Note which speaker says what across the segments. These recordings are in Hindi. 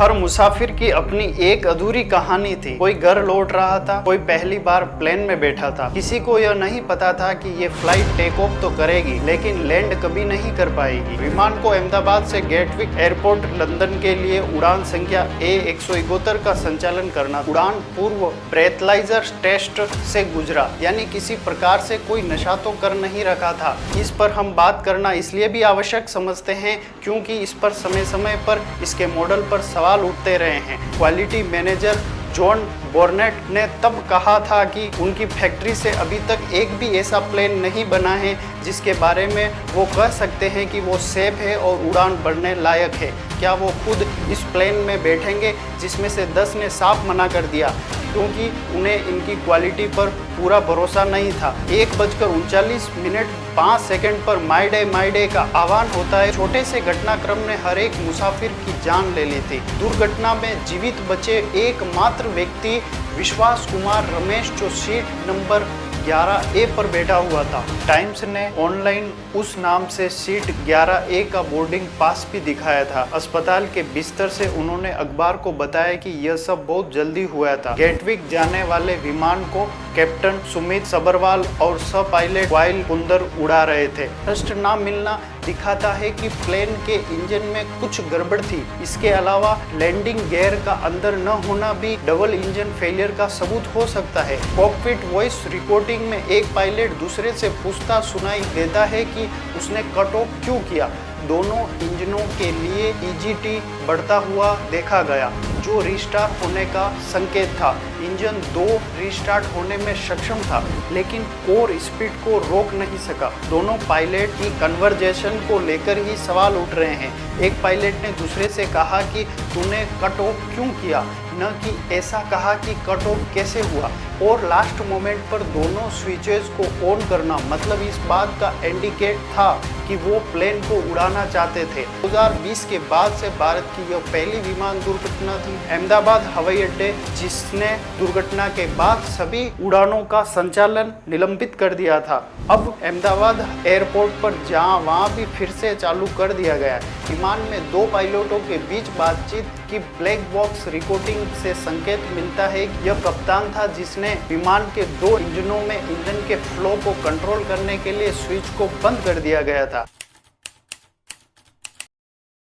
Speaker 1: हर मुसाफिर की अपनी एक अधूरी कहानी थी। कोई घर लौट रहा था, कोई पहली बार प्लेन में बैठा था। किसी को यह नहीं पता था कि ये फ्लाइट टेक ऑफ तो करेगी, लेकिन लैंड कभी नहीं कर पाएगी। विमान को अहमदाबाद से गेटविक एयरपोर्ट लंदन के लिए उड़ान संख्या A171 का संचालन करना। उड़ान पूर्व ब्रेथलाइजर टेस्ट से गुजरा, यानी किसी प्रकार से कोई नशा तो कर नहीं रखा था। इस पर हम बात करना इसलिए भी आवश्यक समझते हैं क्योंकि इस पर समय समय पर इसके मॉडल पर सवाल उठते रहे हैं। क्वालिटी मैनेजर जॉन बोर्नेट ने तब कहा था कि उनकी फैक्ट्री से अभी तक एक भी ऐसा प्लेन नहीं बना है जिसके बारे में वो कह सकते हैं कि वो सेफ है और उड़ान भरने लायक है। क्या वो खुद इस प्लेन में बैठेंगे? जिसमें से 10 ने साफ मना कर दिया क्योंकि उन्हें इनकी क्वालिटी पर पूरा भरोसा नहीं था। 1:39:05 पर माई डे का आह्वान होता है। छोटे से घटनाक्रम ने हर एक मुसाफिर की जान ले ली थी। दुर्घटना में जीवित बचे एकमात्र व्यक्ति विश्वास कुमार रमेश जो सीट नंबर 11A पर बैठा हुआ था। टाइम्स ने ऑनलाइन उस नाम से सीट 11A का बोर्डिंग पास भी दिखाया था। अस्पताल के बिस्तर से उन्होंने अखबार को बताया कि यह सब बहुत जल्दी हुआ था। गेटविक जाने वाले विमान को कैप्टन सुमित सबरवाल और सह पायलट वाइल कुंदर उड़ा रहे थे। ट्रस्ट ना मिलना दिखाता है कि प्लेन के इंजन में कुछ गड़बड़ थी। इसके अलावा लैंडिंग गियर का अंदर न होना भी डबल इंजन फेलियर का सबूत हो सकता है। कॉकपिट वॉइस रिकॉर्डिंग में एक पायलट दूसरे से पूछता सुनाई देता है कि उसने कट ऑफ क्यों किया। दोनों इंजनों के लिए ईजीटी बढ़ता हुआ देखा गया, जो रिस्टार्ट होने का संकेत था। इंजन 2 रिस्टार्ट होने में सक्षम था, लेकिन कोर स्पीड को रोक नहीं सका। दोनों पायलट की कन्वर्जेशन को लेकर ही सवाल उठ रहे हैं। एक पायलट ने दूसरे से कहा कि तूने कट ऑफ क्यों किया, न कि ऐसा कहा कि कट ऑफ कैसे हुआ। और लास्ट मोमेंट पर दोनों स्विचेस को ऑन करना मतलब इस बात का इंडिकेट था कि वो प्लेन को उड़ाना चाहते थे। 2020 के बाद से भारत की यह पहली विमान दुर्घटना थी। अहमदाबाद हवाई अड्डे जिसने दुर्घटना के बाद सभी उड़ानों का संचालन निलंबित कर दिया था, अब अहमदाबाद एयरपोर्ट पर वहाँ भी फिर से चालू कर दिया गया। विमान में 2 पायलटों के बीच बातचीत की ब्लैक बॉक्स रिकॉर्डिंग से संकेत मिलता है कि यह कप्तान था जिसने विमान के 2 इंजनों में ईंधन के फ्लो को कंट्रोल करने के लिए स्विच को बंद कर दिया गया था।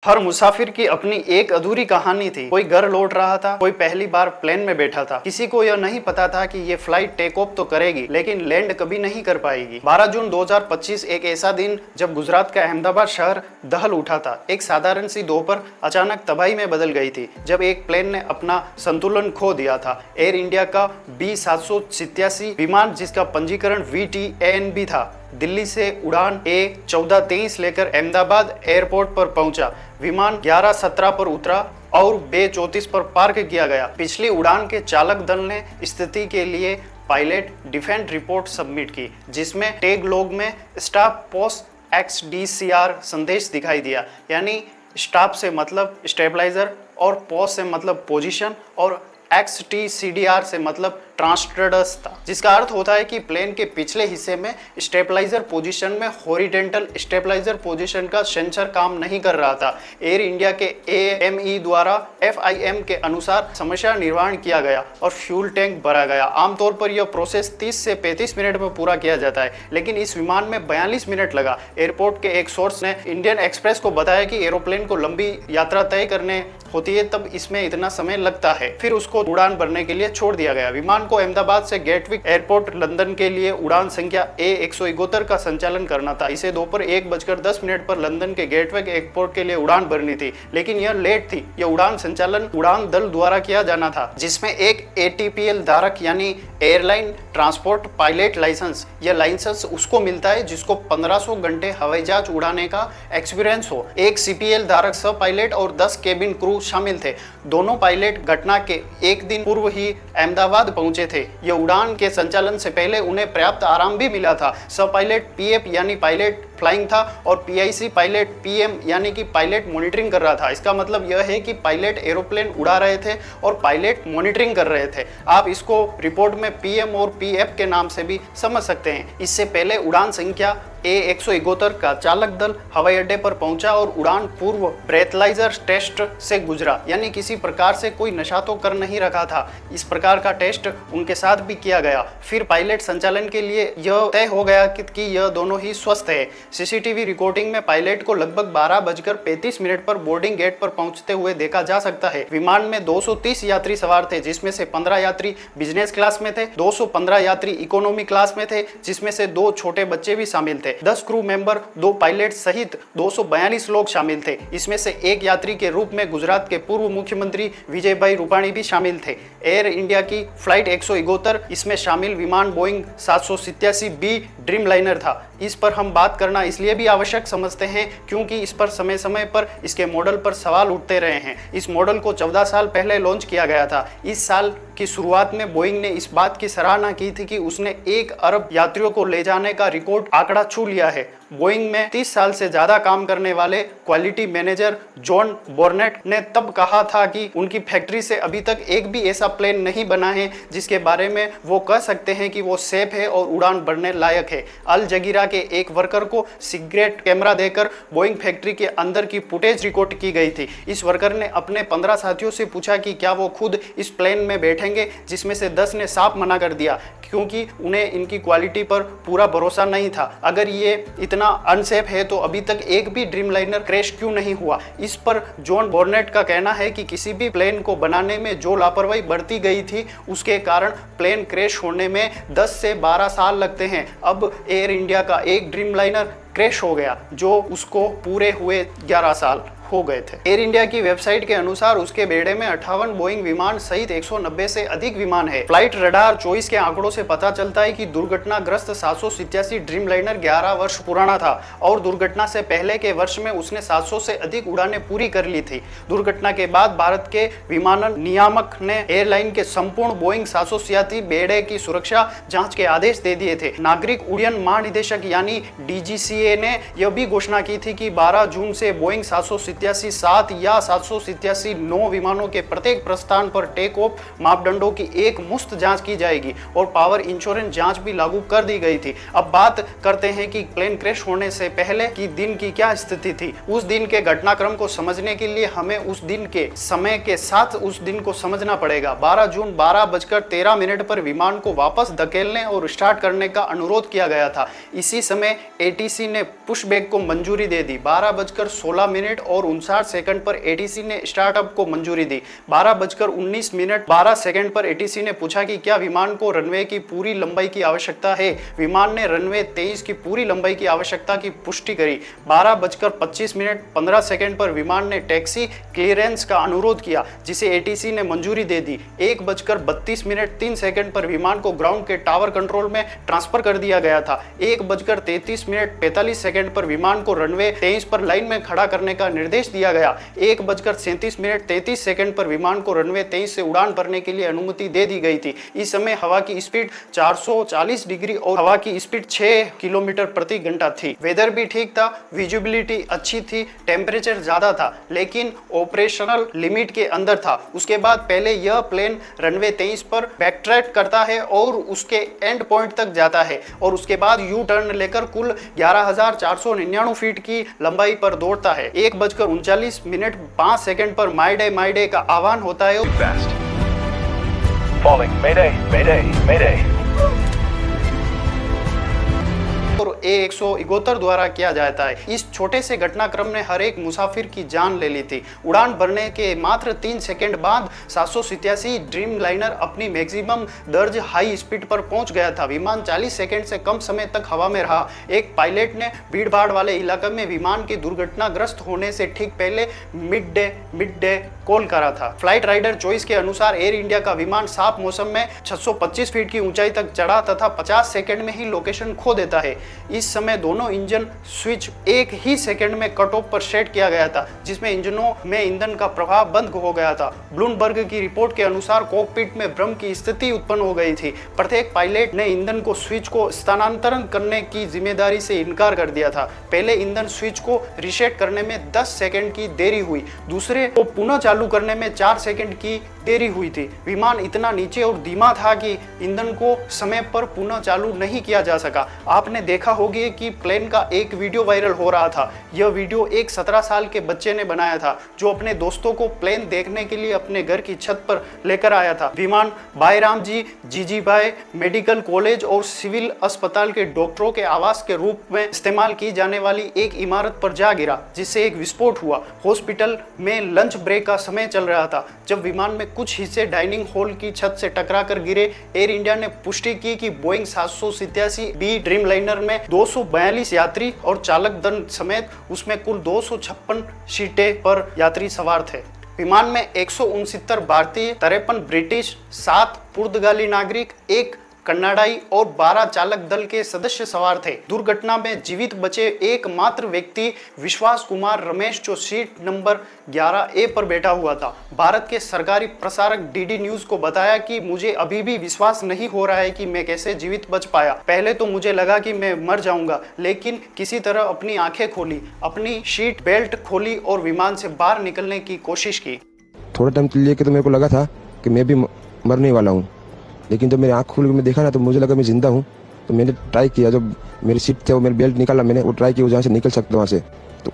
Speaker 1: हर मुसाफिर की अपनी एक अधूरी कहानी थी। कोई घर लौट रहा था, कोई पहली बार प्लेन में बैठा था। किसी को यह नहीं पता था कि ये फ्लाइट टेक ऑफ तो करेगी, लेकिन लैंड कभी नहीं कर पाएगी। 12 जून 2025 एक ऐसा दिन जब गुजरात का अहमदाबाद शहर दहल उठा था। एक साधारण सी दोपहर अचानक तबाही में बदल गई थी जब एक प्लेन ने अपना संतुलन खो दिया था। एयर इंडिया का B787 विमान, जिसका पंजीकरण VTANB था, दिल्ली से उड़ान A1423 लेकर अहमदाबाद एयरपोर्ट पर पहुंचा। विमान 11:17 पर उतरा और बे 34 पर पार्क किया गया। पिछली उड़ान के चालक दल ने स्थिति के लिए पायलट डिफेंस रिपोर्ट सबमिट की, जिसमें टैग लॉग में स्टाफ पोस्ट XDCR संदेश दिखाई दिया। यानी स्टाफ से मतलब स्टेबलाइजर और पोस्ट से मतलब पोजीशन और XTCDR से मतलब ट्रांसट्रेडस था, जिसका अर्थ होता है कि प्लेन के पिछले हिस्से में स्टेबलाइजर पोजीशन में हॉरिजेंटल स्टेबलाइजर पोजीशन का सेंसर काम नहीं कर रहा था। एयर इंडिया के AME द्वारा FIM के अनुसार समस्या निर्वहन किया गया और फ्यूल टैंक भरा गया। आमतौर पर यह प्रोसेस 30 से 35 मिनट में पूरा किया जाता है, लेकिन इस विमान में 42 मिनट लगा। एयरपोर्ट के एक सोर्स ने इंडियन एक्सप्रेस को बताया कि एरोप्लेन को लंबी यात्रा तय करने होती है तब इसमें इतना समय लगता है। फिर उसको उड़ान भरने के लिए छोड़ दिया गया। विमान को अहमदाबाद से गेटविक एयरपोर्ट लंदन के लिए उड़ान संख्या A171 का संचालन करना था। इसे दोपहर 1:10 पर लंदन के गेटविक एयरपोर्ट के लिए उड़ान भरनी थी, लेकिन यह लेट थी। यह उड़ान संचालन उड़ान दल द्वारा किया जाना था, जिसमें एक ATPL धारक यानी एयरलाइन ट्रांसपोर्ट पायलट लाइसेंस, यह लाइसेंस उसको मिलता है जिसको 1500 घंटे हवाई जहाज उड़ाने का एक्सपीरियंस हो। एक CPL धारक सह पायलट और 10 केबिन क्रू शामिल थे। दोनों पायलट घटना के एक दिन पूर्व ही अहमदाबाद पहुंचे थे। यह उड़ान के संचालन से पहले उन्हें पर्याप्त आराम भी मिला था। सह पायलट PF यानी पायलट फ्लाइंग था और PIC पायलट PM यानी कि पायलट मॉनिटरिंग कर रहा था। इसका मतलब यह है कि पायलट एरोप्लेन उड़ा रहे थे और पायलट मॉनिटरिंग कर रहे थे। आप इसको रिपोर्ट में PM और PF के नाम से भी समझ सकते हैं। इससे पहले उड़ान संख्या A171 का चालक दल हवाई अड्डे पर पहुंचा और उड़ान पूर्व ब्रेथलाइजर टेस्ट से गुजरा, यानी किसी प्रकार से कोई नशा तो कर नहीं रखा था। इस प्रकार का टेस्ट उनके साथ भी किया गया। फिर पायलट संचालन के लिए यह तय हो गया कि यह दोनों ही स्वस्थ है। CCTV रिकॉर्डिंग में पायलट को लगभग 12:35 पर बोर्डिंग गेट पर पहुंचते हुए देखा जा सकता है। विमान में 230 यात्री सवार थे, जिसमें से 15 यात्री बिजनेस क्लास में थे, 215 यात्री इकोनॉमी क्लास में थे, जिसमें से 2 छोटे बच्चे भी शामिल थे। 10 क्रू मेंबर, 2 पायलट सहित 242 लोग शामिल थे। इसमें से एक यात्री के रूप में गुजरात के पूर्व मुख्यमंत्री विजय भाई रूपाणी भी शामिल थे। एयर इंडिया की फ्लाइट 171 इसमें शामिल विमान बोइंग 787B ड्रीमलाइनर था। इस पर हम बात करना इसलिए भी आवश्यक समझते हैं क्योंकि इस पर समय समय पर इसके मॉडल पर सवाल उठते रहे हैं। इस मॉडल को 14 साल पहले लॉन्च किया गया था। इस साल की शुरुआत में बोइंग ने इस बात की सराहना की थी कि उसने 1 अरब यात्रियों को ले जाने का रिकॉर्ड आंकड़ा छू लिया है। बोइंग में 30 साल से ज्यादा काम करने वाले क्वालिटी मैनेजर जॉन बोर्नेट ने तब कहा था कि उनकी फैक्ट्री से अभी तक एक भी ऐसा प्लेन नहीं बना है जिसके बारे में वो कह सकते हैं कि वो सेफ है और उड़ान भरने लायक है। अल जजीरा के एक वर्कर को सिगरेट कैमरा देकर बोइंग फैक्ट्री के अंदर की फुटेज रिकॉर्ड की गई थी। इस वर्कर ने अपने 15 साथियों से पूछा कि क्या वो खुद इस प्लेन में बैठेंगे, जिसमें से 10 ने साफ मना कर दिया क्योंकि उन्हें इनकी क्वालिटी पर पूरा भरोसा नहीं था। अगर ये इतना अनसेफ है तो अभी तक एक भी ड्रीमलाइनर क्रैश क्यों नहीं हुआ। इस पर जॉन बोर्नेट का कहना है कि किसी भी प्लेन को बनाने में जो लापरवाही बरती गई थी उसके कारण प्लेन क्रैश होने में 10 से 12 साल लगते हैं। अब एयर इंडिया का एक ड्रीमलाइनर क्रैश हो गया जो उसको पूरे हुए 11 साल हो गए थे। एयर इंडिया की वेबसाइट के अनुसार उसके बेड़े में 58 बोइंग विमान सहित 190 से अधिक विमान है। फ्लाइट रडार 24 के आंकड़ों से पता चलता है कि दुर्घटनाग्रस्त 787 ड्रीमलाइनर 11 वर्ष पुराना था और दुर्घटना से पहले के वर्ष में उसने 700 से अधिक उड़ानें पूरी कर ली थी। दुर्घटना के बाद भारत के विमानन नियामक ने एयरलाइन के संपूर्ण बोइंग 787 बेड़े की सुरक्षा जांच के आदेश दे दिए थे। नागरिक उड्डयन महानिदेशक यानी DGCA ने यह भी घोषणा की थी कि 12 जून से बोइंग 787-7 या 787-9 विमानों के प्रत्येक प्रस्थान पर टेक ऑफ मापदंडों की एक मुफ्त जांच की जाएगी और पावर इंश्योरेंस जांच भी लागू कर दी गई थी। अब बात करते हैं कि प्लेन क्रैश होने से पहले की दिन की क्या स्थिति थी। उस दिन के घटनाक्रम को समझने के लिए हमें उस दिन के समय के साथ उस दिन को समझना पड़ेगा। 12 जून 12:13 पर विमान को वापस धकेलने और स्टार्ट करने का अनुरोध किया गया था। इसी समय ATC ने पुशबैक को मंजूरी दे दी। 12:16 और 59 पर ATC ने स्टार्टअप को मंजूरी दी। 12:19 पर ATC ने पूछा कि क्या विमान को रनवे की पूरी लंबाई की आवश्यकता है। विमान ने रनवे 23 की पूरी लंबाई की आवश्यकता की पुष्टि करी। 12:25 पर विमान ने टैक्सी क्लियरेंस का अनुरोध किया जिसे ATC ने मंजूरी दे दी। 1:32 पर विमान को ग्राउंड के टावर कंट्रोल में ट्रांसफर कर दिया गया था। 1:33 पर विमान को रनवे 23 पर लाइन में खड़ा करने का निर्देश दिया गया। 1:37 पर विमान को रनवे 23 से उड़ान भरने के लिए अनुमति दे दी गई थी। इस समय हवा की स्पीड 440 डिग्री और हवा की स्पीड 6 किलोमीटर प्रति घंटा थी। वेदर भी ठीक था, विजिबिलिटी अच्छी थी, टेम्परेचर ज्यादा था लेकिन ऑपरेशनल लिमिट के अंदर था। उसके बाद पहले यह प्लेन रनवे 23 पर बैकट्रैक करता है और उसके एंड पॉइंट तक जाता है और उसके बाद यू टर्न लेकर कुल 11,499 फीट की लंबाई पर दौड़ता है। 1:39 पर माय डे का आह्वान होता है। और A171 द्वारा किया जाता है। इस छोटे से घटनाक्रम ने हर एक मुसाफिर की जान ले ली थी। उड़ान भरने के मात्र 3 सेकंड बाद 787 ड्रीमलाइनर अपनी मैक्सिमम दर्ज हाई स्पीड पर पहुंच गया था। विमान 40 सेकंड से कम समय तक हवा में रहा। एक पायलट ने भीड़ भाड़ वाले इलाके में विमान के दुर्घटनाग्रस्त होने से ठीक पहले मिड डे कॉल करा था। फ्लाइट राइडर चॉइस के अनुसार एयर इंडिया का विमान साफ मौसम में 625 फीट की ऊंचाई तक चढ़ा तथा 50 सेकंड में ही लोकेशन खो देता है। इस समय दोनों इंजन स्विच एक ही सेकंड में कट ऑफ पर सेट किया गया था, जिसमें इंजनों में ईंधन का प्रवाह बंद हो गया था। ब्लूमबर्ग की रिपोर्ट के अनुसार कॉकपिट में भ्रम की स्थिति उत्पन्न हो गई थी। प्रत्येक पायलट ने ईंधन को स्विच को स्थानांतरण करने की जिम्मेदारी से इनकार कर दिया था। पहले ईंधन स्विच को रीसेट करने में 10 सेकंड की देरी हुई, दूसरे को पुनः चालू करने में 4 सेकंड की देरी हुई थी। विमान इतना नीचे और धीमा था कि ईंधन को समय पर पुनः चालू नहीं किया जा सका। आपने देखा होगा कि प्लेन का एक वीडियो वायरल हो रहा था। यह वीडियो एक 17 साल के बच्चे ने बनाया था, जो अपने दोस्तों को प्लेन देखने के लिए अपने घर की छत पर लेकर आया था। विमान बाईराम जी जीजीभाई मेडिकल कॉलेज और सिविल अस्पताल के डॉक्टरों के आवास के रूप में इस्तेमाल की जाने वाली एक इमारत पर जा गिरा, जिससे एक विस्फोट हुआ। हॉस्पिटल में लंच ब्रेक का समय चल रहा था जब विमान में कुछ हिस्से डाइनिंग हॉल की छत से टकराकर गिरे। एयर इंडिया ने पुष्टि की कि बोइंग 787 बी ड्रीमलाइनर में 242 यात्री और चालक दल समेत उसमें कुल 256 सीटें पर यात्री सवार थे। विमान में 169 भारतीय, 53 ब्रिटिश, 7 पुर्तगाली नागरिक, 1 कन्नाडाई और 12 चालक दल के सदस्य सवार थे। दुर्घटना में जीवित बचे एकमात्र व्यक्ति विश्वास कुमार रमेश, जो सीट नंबर 11A पर बैठा हुआ था। भारत के सरकारी प्रसारक डीडी न्यूज को बताया कि मुझे अभी भी विश्वास नहीं हो रहा है कि मैं कैसे जीवित बच पाया। पहले तो मुझे लगा कि मैं मर जाऊंगा, लेकिन किसी तरह अपनी आंखें खोली, अपनी सीट बेल्ट खोली और विमान से बाहर निकलने की कोशिश की।
Speaker 2: थोड़ा टाइम के लिए तो मेरे को लगा था कि मैं भी मरने वाला हूँ, लेकिन जब मेरी आँख खुल के मैं देखा ना तो मुझे लगा मैं जिंदा हूँ। तो मैंने ट्राई किया, जब मेरी सीट थे वो मेरी बेल्ट निकाला, मैंने वो ट्राई किया जहाँ से निकल सकता वहाँ से, तो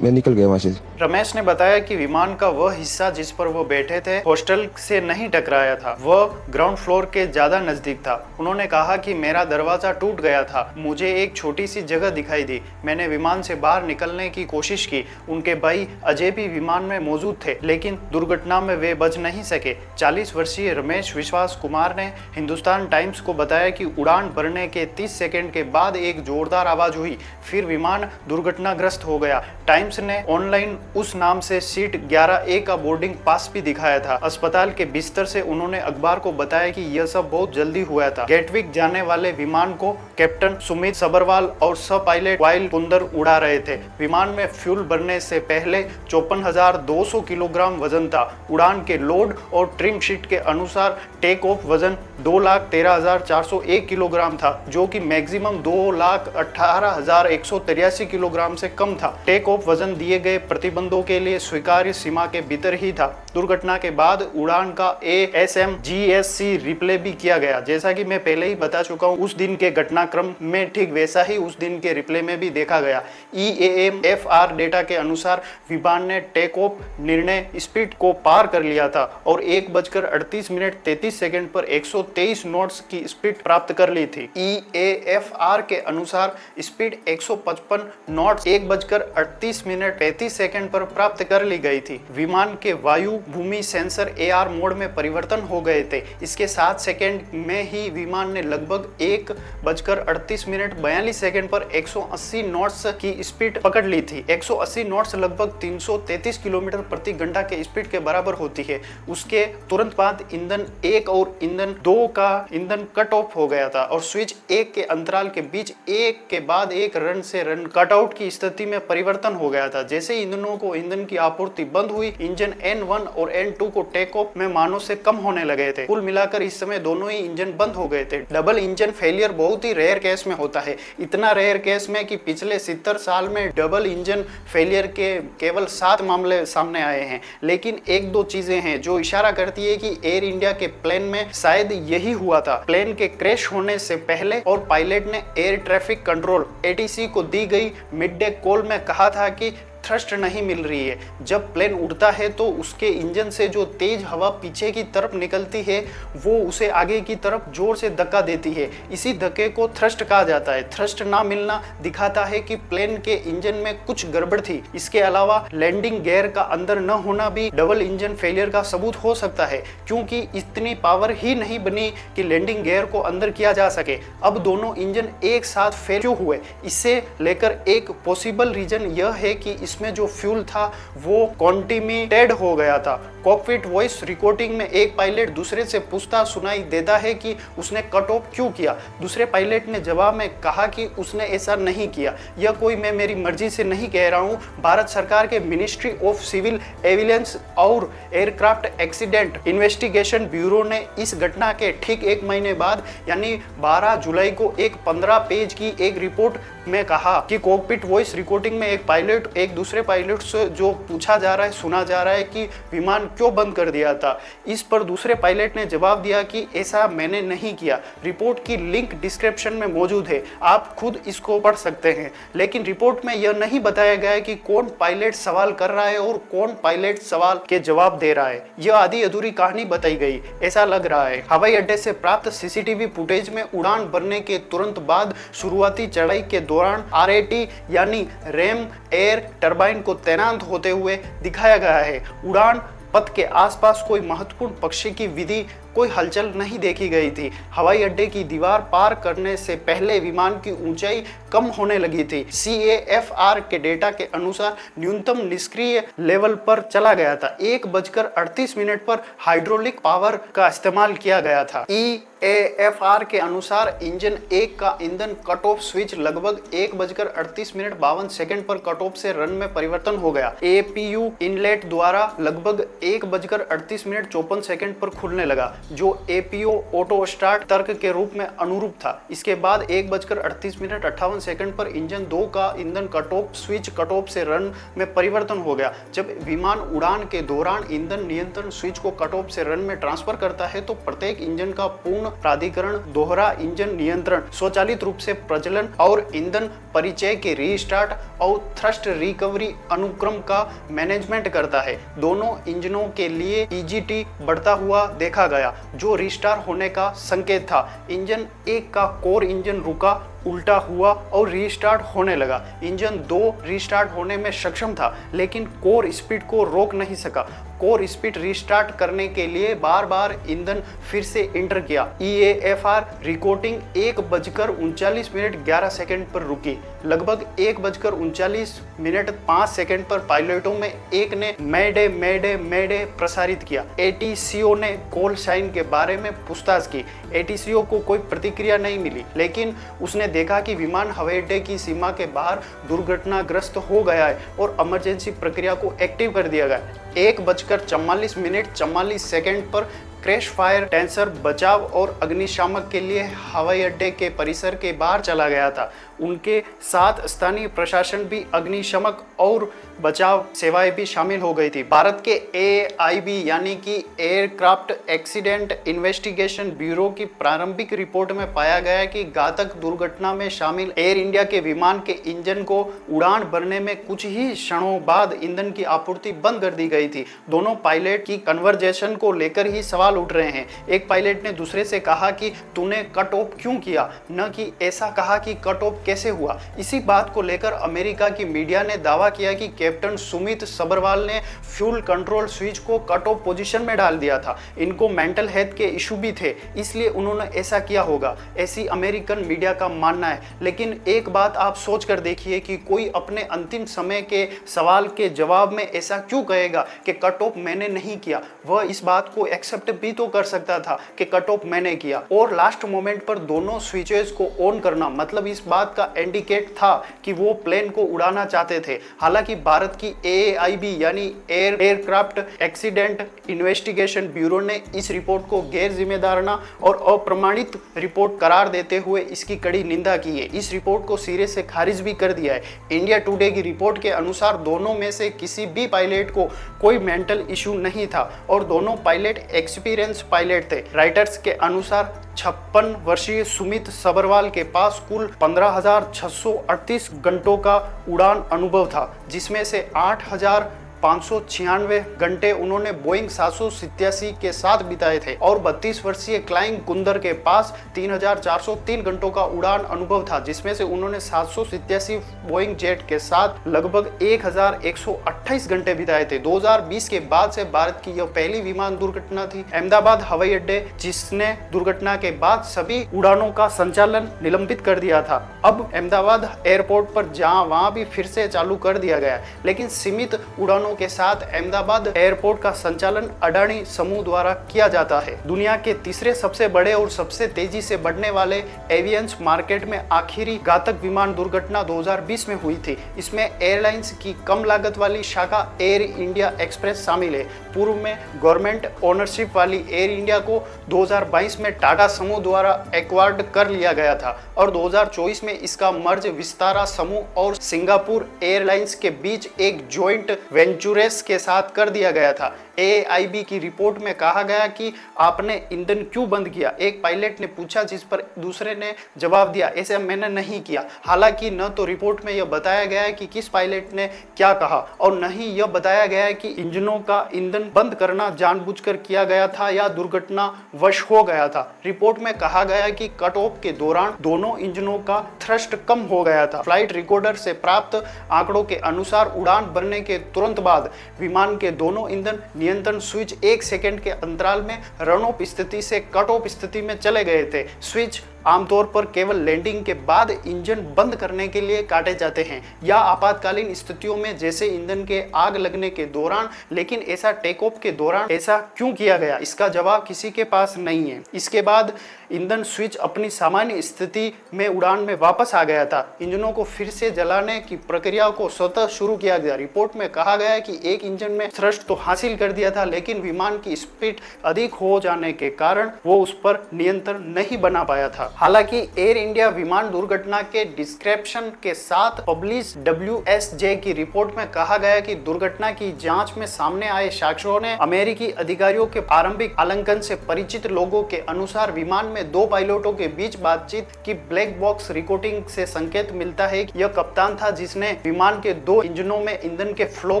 Speaker 2: मैं निकल गया वहाँ से।
Speaker 1: रमेश ने बताया कि विमान का वह हिस्सा जिस पर वो बैठे थे हॉस्टल से नहीं टकराया था, वह ग्राउंड फ्लोर के ज्यादा नजदीक था। उन्होंने कहा कि मेरा दरवाजा टूट गया था, मुझे एक छोटी सी जगह दिखाई दी, मैंने विमान से बाहर निकलने की कोशिश की। उनके भाई अजय भी विमान में मौजूद थे, लेकिन दुर्घटना में वे बच नहीं सके। 40 वर्षीय रमेश विश्वास कुमार ने हिंदुस्तान टाइम्स को बताया कि उड़ान भरने के 30 सेकंड के बाद एक जोरदार आवाज हुई, फिर विमान दुर्घटनाग्रस्त हो गया। टाइम्स ने ऑनलाइन उस नाम से सीट 11A का बोर्डिंग पास भी दिखाया था। अस्पताल के बिस्तर से उन्होंने अखबार को बताया कि यह सब बहुत जल्दी हुआ था। गेटविक जाने वाले विमान को कैप्टन सुमित सबरवाल और सब पायलट वाइल कुंदर उड़ा रहे थे। विमान में फ्यूल भरने से पहले 54,200 किलोग्राम वजन था। उड़ान के लोड और ट्रिम शीट के अनुसार टेक ऑफ वजन 2,13,401 किलोग्राम था, जो कि मैक्सिमम 2,18,183 किलोग्राम से कम था। टेक ऑफ वजन दिए गए प्रतिबंधों के लिए स्वीकार्य सीमा के भीतर ही था। दुर्घटना के बाद उड़ान का ASMGSC रिप्ले भी किया गया। जैसा कि मैं पहले ही बता चुका हूं, उस दिन के घटनाक्रम में ठीक वैसा ही उस दिन के रिप्ले में भी देखा गया। EAMFR डेटा के अनुसार विमान ने टेक ऑफ निर्णय स्पीड को पार कर लिया था और 1:38 पर 123 नॉट्स की स्पीड प्राप्त कर ली थी। EAFR के अनुसार स्पीड 155 नॉट्स 1:38 पर प्राप्त कर ली गई थी। विमान के वायु भूमि सेंसर AR मोड में परिवर्तन हो गए थे। इसके 7 सेकंड में ही विमान ने लगभग 1:38 पर 180 नॉट्स की स्पीड पकड़ ली थी। 180 नॉट्स लगभग 333 किलोमीटर प्रति घंटा के स्पीड के बराबर होती है। उसके तुरंत बाद ईंधन 1 और ईंधन 2 का ईंधन कट ऑफ हो गया था और स्विच 1 के अंतराल के बीच एक के बाद एक रन से रन कटआउट की स्थिति में परिवर्तन हो गया था। जैसे ईंधनों को ईंधन की आपूर्ति बंद हुई, इंजन N1 और N2 को टेक ऑफ में मानों से कम होने लगे थे। कुल मिलाकर इस समय दोनों ही इंजन बंद हो गए थे। डबल इंजन फेलियर बहुत ही रेयर केस में होता है, इतना रेयर केस में कि पिछले 70 साल में डबल इंजन फेलियर के केवल 7 मामले सामने आए हैं। लेकिन 1-2 चीजें हैं जो इशारा करती है कि एयर इंडिया के प्लेन में शायद यही हुआ था। प्लेन के क्रैश होने से पहले और पायलट ने एयर ट्रैफिक कंट्रोल ATC को दी गई मिड डे कॉल में कहा था कि थ्रस्ट नहीं मिल रही है। जब प्लेन उड़ता है तो उसके इंजन से जो तेज हवा पीछे की तरफ निकलती है वो उसे आगे की तरफ जोर से धक्का देती है। इसी धक्के को थ्रस्ट कहा जाता है। थ्रस्ट ना मिलना दिखाता है कि प्लेन के इंजन में कुछ गड़बड़ थी। इसके अलावा लैंडिंग गियर का अंदर न होना भी डबल इंजन फेलियर का सबूत हो सकता है, क्योंकि इतनी पावर ही नहीं बनी कि लैंडिंग गियर को अंदर किया जा सके। अब दोनों इंजन एक साथ फेल क्यों हुए, इससे लेकर एक पॉसिबल रीजन यह है कि इसमें जो फ्यूल था वो कॉन्टिमिटेड हो गया था। कॉकपिट वॉइस रिकॉर्डिंग में एक पायलट दूसरे से पूछता सुनाई देता है कि उसने कट ऑफ क्यों किया। दूसरे पायलट ने जवाब में कहा कि उसने ऐसा नहीं किया, यह कोई मैं मेरी मर्जी से नहीं कह रहा हूं। भारत सरकार के मिनिस्ट्री ऑफ सिविल एविलियंस और एयरक्राफ्ट एक्सीडेंट इन्वेस्टिगेशन ब्यूरो ने इस घटना के ठीक एक महीने बाद यानी 12 जुलाई को एक 15 पेज की एक रिपोर्ट में कहा कि कॉकपिट वॉइस रिकॉर्डिंग में एक पायलट एक दूसरे पायलट से जो पूछा जा रहा है, सुना जा रहा है कि विमान क्यों बंद कर दिया था। इस पर दूसरे पायलट ने जवाब दिया कि ऐसा मैंने नहीं किया। रिपोर्ट की लिंक डिस्क्रिप्शन में मौजूद है, आप खुद इसको पढ़ सकते हैं। लेकिन रिपोर्ट में यह नहीं बताया गया है कि कौन पायलट सवाल कर रहा है और कौन पायलट सवाल के जवाब दे रहा है। यह आधी अधूरी कहानी बताई गई, ऐसा लग रहा है। हवाई अड्डे से प्राप्त सीसीटीवी फुटेज में उड़ान भरने के तुरंत बाद शुरुआती चढ़ाई के दौरान RAT यानी रैम एयर टरबाइन को तैनात होते हुए दिखाया गया है। उड़ान पथ के आसपास कोई महत्वपूर्ण पक्षी की विधि कोई हलचल नहीं देखी गई थी। हवाई अड्डे की दीवार पार करने से पहले विमान की ऊंचाई कम होने लगी थी। CAFR के डेटा के अनुसार न्यूनतम निष्क्रिय लेवल पर चला गया था। 1:38 पर हाइड्रोलिक पावर का इस्तेमाल किया गया था। EAFR के अनुसार इंजन 1 का ईंधन कट ऑफ स्विच लगभग 1:38 पर कट ऑफ से रन में परिवर्तन हो गया। APU इनलेट द्वारा लगभग 1:38 पर खुलने लगा, जो APO ऑटो स्टार्ट तर्क के रूप में अनुरूप था। इसके बाद 1:38 पर इंजन 2 का ईंधन cut off switch cut off से रन में परिवर्तन हो गया। जब विमान उड़ान के दौरान ईंधन नियंत्रण स्विच को कट ऑफ से रन में ट्रांसफर करता है तो प्रत्येक इंजन का पूर्ण प्राधिकरण दोहरा इंजन नियंत्रण, स्वचालित रूप से प्रज्वलन और ईंधन परिचय के रीस्टार्ट और थ्रस्ट रिकवरी अनुक्रम का मैनेजमेंट करता है। दोनों इंजनों के लिए EGT बढ़ता हुआ देखा गया, जो रीस्टार्ट होने का संकेत था। इंजन 1 का कोर इंजन रुका, उल्टा हुआ और रीस्टार्ट होने लगा। इंजन 2 रीस्टार्ट होने में सक्षम था, लेकिन कोर स्पीड को रोक नहीं सका। कोर स्पीड रीस्टार्ट करने के लिए बार बार ईंधन फिर से इंटर किया। EAFR रिकॉर्डिंग 1:39 पर रुकी। लगभग 1:39 पर पायलटों में एक ने मैडे मैडे मैडे प्रसारित किया। ATCO ने कॉल साइन के बारे में पूछताछ की। ATCO को कोई प्रतिक्रिया नहीं मिली, लेकिन उसने देखा कि विमान हवाई अड्डे की सीमा के बाहर दुर्घटनाग्रस्त हो गया है और इमरजेंसी प्रक्रिया को एक्टिव कर दिया गया। 1:44 पर क्रैश फायर टेंसर बचाव और अग्निशामक के लिए हवाई अड्डे के परिसर के बाहर चला गया था। उनके साथ स्थानीय प्रशासन भी अग्निशमक और बचाव सेवाएं भी शामिल हो गई थी। भारत के AIB यानी कि एयरक्राफ्ट एक्सीडेंट इन्वेस्टिगेशन ब्यूरो की प्रारंभिक रिपोर्ट में पाया गया कि घातक दुर्घटना में शामिल एयर इंडिया के विमान के इंजन को उड़ान भरने में कुछ ही क्षणों बाद ईंधन की आपूर्ति बंद कर दी गई थी। दोनों पायलट की कन्वर्जेशन को लेकर ही सवाल उठ रहे हैं। एक पायलट ने दूसरे से कहा कि तूने कट ऑफ क्यों किया, न कि ऐसा कहा कि कट ऑफ कैसे हुआ। इसी बात को लेकर अमेरिका की मीडिया ने दावा किया कि कैप्टन सुमित सबरवाल ने फ्यूल कंट्रोल स्विच को कट ऑफ पोजीशन में डाल दिया था। इनको मेंटल हेल्थ के इशू भी थे, इसलिए उन्होंने ऐसा किया होगा, ऐसी अमेरिकन मीडिया का मानना है। लेकिन एक बात आप सोच कर देखिए कि कोई अपने अंतिम समय के सवाल के जवाब में ऐसा क्यों कहेगा कि कट ऑफ मैंने नहीं किया। वह इस बात को एक्सेप्ट भी तो कर सकता था कि कट ऑफ मैंने किया और लास्ट मोमेंट पर दोनों स्विचेस को ऑन करना, मतलब इस बात का इंडिकेट था कि वो प्लेन को उड़ाना चाहते थे। हालांकि भारत की AIB यानी एयरक्राफ्ट एक्सीडेंट इन्वेस्टिगेशन ब्यूरो ने इस रिपोर्ट को गैर जिम्मेदाराना और अप्रमाणित रिपोर्ट करार देते हुए इसकी कड़ी निंदा की है। इस रिपोर्ट को सिरे से खारिज भी कर दिया है। इंडिया टुडे की रिपोर्ट के अनुसार दोनों में से किसी भी पायलट को कोई मेंटल इशू नहीं था और दोनों पायलट एक्सपीरियंस पायलट थे। राइटर्स के अनुसार 56 वर्षीय सुमित सबरवाल के पास कुल 15,638 घंटों का उड़ान अनुभव था, जिसमें से 8,596 घंटे उन्होंने बोइंग 787 के साथ बिताए थे और 32 वर्षीय क्लाइंग कुंदर के पास 3,403 घंटों का उड़ान अनुभव था, जिसमें से उन्होंने 787 बोइंग जेट के साथ लगभग 1,128 घंटे बिताए थे। 2020 के बाद से भारत की यह पहली विमान दुर्घटना थी। अहमदाबाद हवाई अड्डे, जिसने दुर्घटना के बाद सभी उड़ानों का संचालन निलंबित कर दिया था, अब अहमदाबाद एयरपोर्ट पर वहां भी फिर से चालू कर दिया गया, लेकिन सीमित उड़ानों विमानों के साथ अहमदाबाद एयरपोर्ट का संचालन अडानी समूह द्वारा किया जाता है। दुनिया के तीसरे सबसे बड़े और सबसे तेजी से बढ़ने वाले एवियंस मार्केट में आखिरी घातक विमान दुर्घटना 2020 में हुई थी। इसमें एयरलाइंस की कम लागत वाली शाखा एयर इंडिया एक्सप्रेस शामिल है। पूर्व में गवर्नमेंट ओनरशिप वाली एयर इंडिया को 2022 में टाटा समूह द्वारा एक्वायर्ड कर लिया गया था और 2024 में इसका मर्ज विस्तारा समूह और सिंगापुर एयरलाइंस के बीच एक जॉइंट वेंचुरेस के साथ कर दिया गया था। AIB की रिपोर्ट में कहा गया कि आपने ईंधन क्यों बंद किया, एक पायलट ने पूछा, जिस पर दूसरे ने जवाब दिया, ऐसा मैंने नहीं किया। हालांकि न तो रिपोर्ट में यह बताया गया है कि किस पायलट ने क्या कहा और न ही यह बताया गया है कि इंजनों का ईंधन बंद करना जानबूझकर किया गया था या दुर्घटना वश हो गया था। रिपोर्ट में कहा गया कि कट ऑफ के दौरान दोनों इंजनों का थ्रस्ट कम हो गया था। फ्लाइट रिकॉर्डर से प्राप्त आंकड़ों के अनुसार उड़ान भरने के तुरंत बाद विमान के दोनों ईंधन नियंत्रण स्विच 1 सेकंड के अंतराल में रन ऑफ स्थिति से कट ऑफ स्थिति में चले गए थे। स्विच आमतौर पर केवल लैंडिंग के बाद इंजन बंद करने के लिए काटे जाते हैं या आपातकालीन स्थितियों में, जैसे ईंधन के आग लगने के दौरान। लेकिन ऐसा टेक ऑफ के दौरान ऐसा क्यों किया गया, इसका जवाब किसी के पास नहीं है। इसके बाद ईंधन स्विच अपनी सामान्य स्थिति में उड़ान में वापस आ गया था। इंजनों को फिर से जलाने की प्रक्रिया को स्वतः शुरू किया गया। रिपोर्ट में कहा गया कि एक इंजन में थ्रस्ट तो हासिल कर दिया था, लेकिन विमान की स्पीड अधिक हो जाने के कारण वो उस पर नियंत्रण नहीं बना पाया था। हालांकि एयर इंडिया विमान दुर्घटना के डिस्क्रिप्शन के साथ पब्लिश WSJ की रिपोर्ट में कहा गया कि दुर्घटना की जांच में सामने आए साक्ष्यों ने अमेरिकी अधिकारियों के आरंभिक आकलन से परिचित लोगों के अनुसार विमान में 2 पायलटों के बीच बातचीत की ब्लैक बॉक्स रिकॉर्डिंग से संकेत मिलता है कि यह कप्तान था जिसने विमान के 2 इंजनों में ईंधन के फ्लो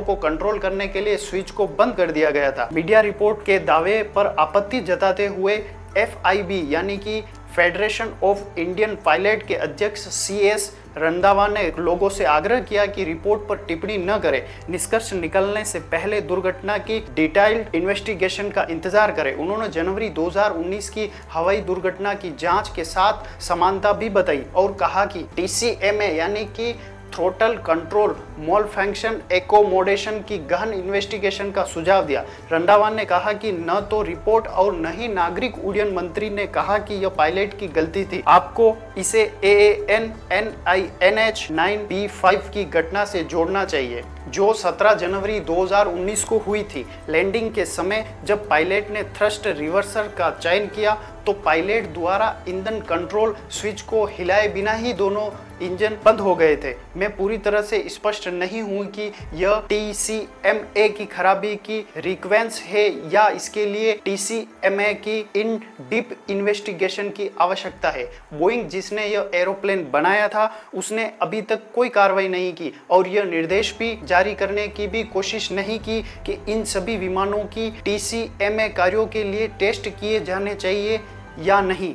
Speaker 1: को कंट्रोल करने के लिए स्विच को बंद कर दिया गया था। मीडिया रिपोर्ट के दावे पर आपत्ति जताते हुए FIB यानी कि फेडरेशन ऑफ इंडियन पायलट के अध्यक्ष CS रंधावा ने लोगों से आग्रह किया कि रिपोर्ट पर टिप्पणी न करें। निष्कर्ष निकलने से पहले दुर्घटना की डिटेल्ड इन्वेस्टिगेशन का इंतजार करें। उन्होंने जनवरी 2019 की हवाई दुर्घटना की जांच के साथ समानता भी बताई और कहा कि TCMA यानी कि थ्रोटल कंट्रोल मोल फंक्शन एकोमोडेशन की गहन इन्वेस्टिगेशन का सुझाव दिया। रंधावा ने कहा कि न तो रिपोर्ट और न ही नागरिक उड्डयन मंत्री ने कहा कि यह पायलट की गलती थी। आपको इसे AAN NINH 9B5 की घटना से जोड़ना चाहिए जो 17 जनवरी 2019 को हुई थी। लैंडिंग के समय जब पायलट ने थ्रस्ट रिवर्सर का चयन किया तो पायलट द्वारा ईंधन कंट्रोल स्विच को हिलाए बिना ही दोनों इंजन बंद हो गए थे। मैं पूरी तरह से स्पष्ट नहीं हूं कि यह TCMA की खराबी की रिक्वेंस है या इसके लिए TCMA की इन डीप इन्वेस्टिगेशन की आवश्यकता है। बोइंग जिसने यह एरोप्लेन बनाया था उसने अभी तक कोई कार्रवाई नहीं की और यह निर्देश भी जारी करने की भी कोशिश नहीं की कि इन सभी विमानों की TCMA कार्यों के लिए टेस्ट किए जाने चाहिए या नहीं।